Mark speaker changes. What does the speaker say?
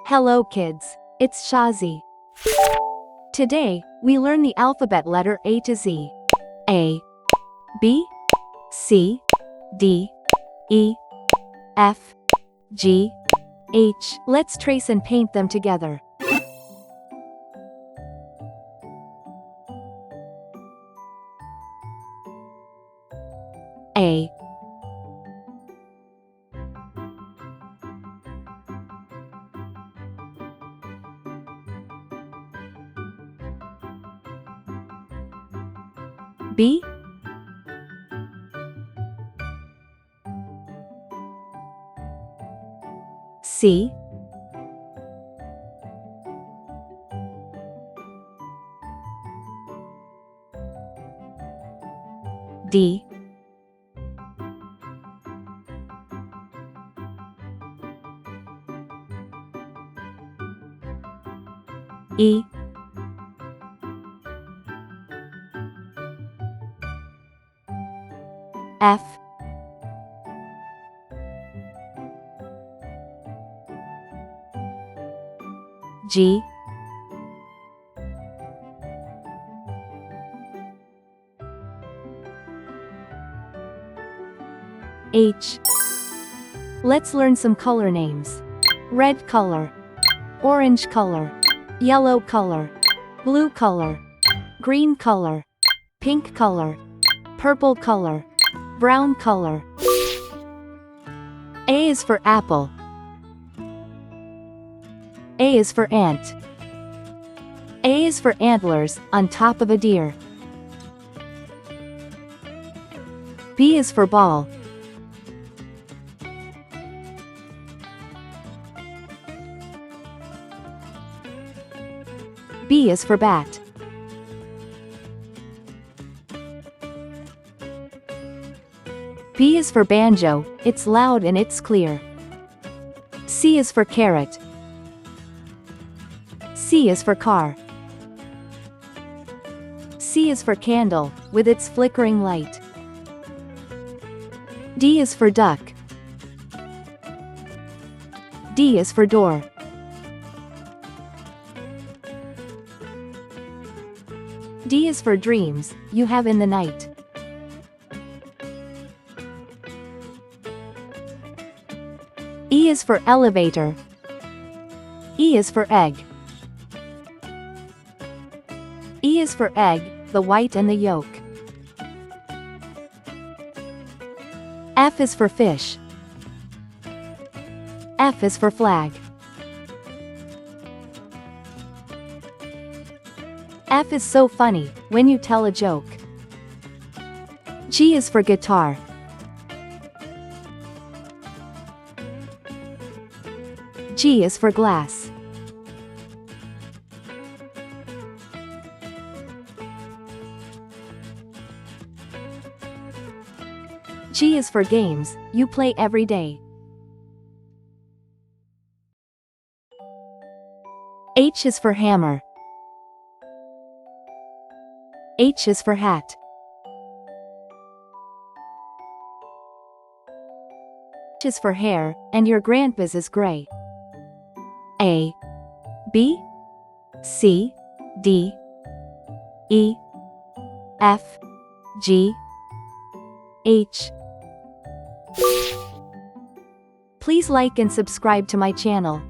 Speaker 1: Hello kids, it's Shazi. Today, we learn the alphabet letter A to Z. A, B, C, D, E, F, G, H. Let's trace and paint them together. A, B, C, D, E, F, G, H. Let's learn some color names. Red color, orange color, yellow color, blue color, green color, pink color, purple color, brown color. A is for apple. A is for ant. A is for antlers on top of a deer. B is for ball. B is for bat. B is for banjo, it's loud and it's clear. C is for carrot. C is for car. C is for candle, with its flickering light. D is for duck. D is for door. D is for dreams, you have in the night. E is for elevator. E is for egg. E is for egg, the white and the yolk. F is for fish. F is for flag. F is so funny, when you tell a joke. G is for guitar. G is for glass. G is for games, you play every day. H is for hammer. H is for hat. H is for hair, and your grandpa's is gray. A, B, C, D, E, F, G, H. Please like and subscribe to my channel.